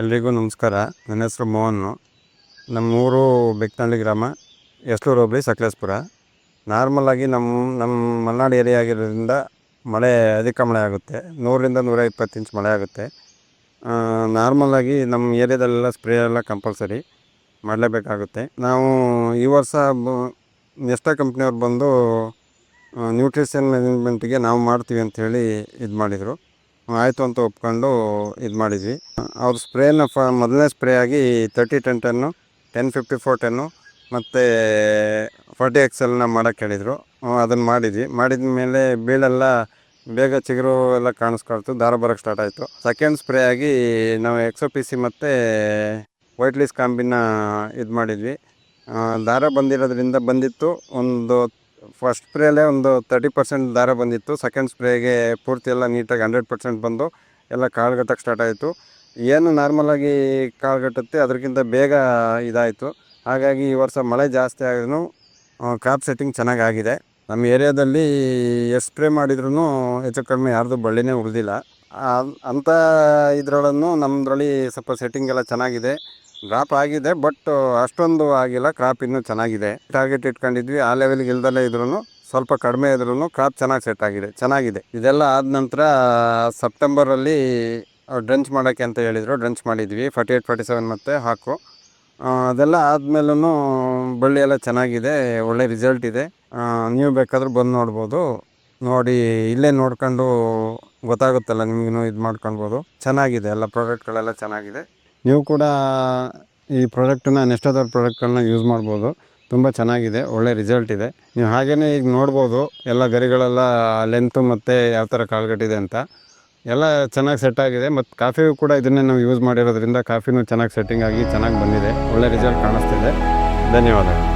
ಎಲ್ರಿಗೂ ನಮಸ್ಕಾರ. ನನ್ನ ಹೆಸರು ಮೋಹನ್. ನಮ್ಮೂರು ಬೆಕ್ನಳ್ಳಿ ಗ್ರಾಮ, ಯಸ್ಲೂರು ಹೋಬಳಿ, ಸಕಲೇಶಪುರ. ನಾರ್ಮಲಾಗಿ ನಮ್ಮ ಮಲೆನಾಡು ಏರಿಯಾ ಆಗಿರೋದ್ರಿಂದ ಮಳೆ ಅಧಿಕ ಮಳೆ ಆಗುತ್ತೆ. 100-120 ಇಂಚ್ ಮಳೆ ಆಗುತ್ತೆ. ನಾರ್ಮಲಾಗಿ ನಮ್ಮ ಏರಿಯಾದಲ್ಲೆಲ್ಲ ಸ್ಪ್ರೇ ಎಲ್ಲ ಕಂಪಲ್ಸರಿ ಮಾಡಲೇಬೇಕಾಗುತ್ತೆ. ನಾವು ಈ ವರ್ಷ ನೆಸ್ಟಾ ಕಂಪ್ನಿಯವ್ರು ಬಂದು ನ್ಯೂಟ್ರಿಷನ್ ಮ್ಯಾನೇಜ್ಮೆಂಟಿಗೆ ನಾವು ಮಾಡ್ತೀವಿ ಅಂಥೇಳಿ ಇದು ಮಾಡಿದರು. ಆಯಿತು ಅಂತ ಒಪ್ಕೊಂಡು ಇದು ಮಾಡಿದ್ವಿ. ಅವ್ರ ಸ್ಪ್ರೇನ ಮೊದಲನೇ ಸ್ಪ್ರೇ ಆಗಿ 30-10, 10-54-10 ಮತ್ತು 40XLನ ಮಾಡೋಕ್ಕೆ ಹೇಳಿದರು. ಅದನ್ನು ಮಾಡಿದ್ವಿ. ಮಾಡಿದ ಮೇಲೆ ಬೀಳೆಲ್ಲ ಬೇಗ ಚಿಗುರು ಎಲ್ಲ ಕಾಣಿಸ್ಕೊಳ್ತು, ದಾರ ಬರೋಕ್ಕೆ ಸ್ಟಾರ್ಟ್ ಆಯಿತು. ಸೆಕೆಂಡ್ ಸ್ಪ್ರೇ ಆಗಿ ನಾವು XOPC ಮತ್ತು ವೈಟ್ ಲೀಸ್ ಕಾಂಬಿನ ಇದು ಮಾಡಿದ್ವಿ. ದಾರ ಬಂದಿತ್ತು. ಒಂದು ಫಸ್ಟ್ ಸ್ಪ್ರೇಲೇ ಒಂದು 30% ದಾರ ಬಂದಿತ್ತು. ಸೆಕೆಂಡ್ ಸ್ಪ್ರೇಗೆ ಪೂರ್ತಿ ಎಲ್ಲ ನೀಟಾಗಿ 100% ಬಂದು ಎಲ್ಲ ಕಾಳುಗಟ್ಟಕ್ಕೆ ಸ್ಟಾರ್ಟ್ ಆಯಿತು. ಏನು ನಾರ್ಮಲಾಗಿ ಕಾಳುಗಟ್ಟುತ್ತೆ ಅದಕ್ಕಿಂತ ಬೇಗ ಇದಾಯಿತು. ಹಾಗಾಗಿ ಈ ವರ್ಷ ಮಳೆ ಜಾಸ್ತಿ ಆದ್ರೂ ಕ್ರಾಪ್ ಸೆಟ್ಟಿಂಗ್ ಚೆನ್ನಾಗಾಗಿದೆ. ನಮ್ಮ ಏರಿಯಾದಲ್ಲಿ ಎಷ್ಟು ಸ್ಪ್ರೇ ಮಾಡಿದ್ರೂ ಹೆಚ್ಚು ಕಡಿಮೆ ಯಾರ್ದು ಬಳ್ಳಿನೇ ಉಳಿದಿಲ್ಲ. ಅಂಥ ಇದರೊಳನ್ನು ನಮ್ಮದ್ರಲ್ಲಿ ಸ್ವಲ್ಪ ಸೆಟ್ಟಿಂಗ್ ಎಲ್ಲ ಚೆನ್ನಾಗಿದೆ. ಡ್ರಾಪ್ ಆಗಿದೆ, ಬಟ್ ಅಷ್ಟೊಂದು ಆಗಿಲ್ಲ. ಕ್ರಾಪ್ ಇನ್ನೂ ಚೆನ್ನಾಗಿದೆ. ಟಾರ್ಗೆಟ್ ಇಟ್ಕೊಂಡಿದ್ವಿ, ಆ ಲೆವೆಲ್ಗೆ ಇಲ್ದಲೇ ಇದ್ರೂ ಸ್ವಲ್ಪ ಕಡಿಮೆ ಇದ್ರೂ ಕ್ರಾಪ್ ಚೆನ್ನಾಗಿದೆ. ಇದೆಲ್ಲ ಆದ ನಂತರ ಸೆಪ್ಟೆಂಬರಲ್ಲಿ ಡ್ರಂಚ್ ಮಾಡೋಕ್ಕೆ ಅಂತ ಹೇಳಿದರು. ಡ್ರಂಚ್ ಮಾಡಿದ್ವಿ 48-47 ಮತ್ತು ಹಾಕು. ಅದೆಲ್ಲ ಆದಮೇಲೂ ಬಳ್ಳಿ ಎಲ್ಲ ಚೆನ್ನಾಗಿದೆ, ಒಳ್ಳೆ ರಿಸಲ್ಟ್ ಇದೆ. ನೀವು ಬೇಕಾದರೂ ಬಂದು ನೋಡ್ಬೋದು. ನೋಡಿ ಇಲ್ಲೇ ನೋಡ್ಕೊಂಡು ಗೊತ್ತಾಗುತ್ತಲ್ಲ ನಿಮಗೂ, ಇದು ಮಾಡ್ಕೊಳ್ಬೋದು. ಚೆನ್ನಾಗಿದೆ, ಎಲ್ಲ ಪ್ರಾಡಕ್ಟ್ಗಳೆಲ್ಲ ಚೆನ್ನಾಗಿದೆ. ನೀವು ಕೂಡ ಈ ಪ್ರಾಡಕ್ಟನ್ನ ನೆಸ್ಟಾದವ್ರ ಪ್ರಾಡಕ್ಟ್ಗಳನ್ನ ಯೂಸ್ ಮಾಡ್ಬೋದು. ತುಂಬ ಚೆನ್ನಾಗಿದೆ, ಒಳ್ಳೆ ರಿಸಲ್ಟ್ ಇದೆ. ನೀವು ಹಾಗೆಯೇ ಈಗ ನೋಡ್ಬೋದು ಎಲ್ಲ ಗರಿಗಳೆಲ್ಲ ಲೆಂತು ಮತ್ತು ಯಾವ ಥರ ಕಾಳುಗಟ್ಟಿದೆ ಅಂತ ಎಲ್ಲ ಚೆನ್ನಾಗಿ ಸೆಟ್ ಆಗಿದೆ. ಮತ್ತು ಕಾಫಿಯೂ ಕೂಡ ಇದನ್ನೇ ನಾವು ಯೂಸ್ ಮಾಡಿರೋದ್ರಿಂದ ಕಾಫಿನೂ ಚೆನ್ನಾಗಿ ಸೆಟ್ಟಿಂಗ್ ಆಗಿ ಚೆನ್ನಾಗಿ ಬಂದಿದೆ. ಒಳ್ಳೆ ರಿಸಲ್ಟ್ ಕಾಣಿಸ್ತಿದೆ. ಧನ್ಯವಾದಗಳು.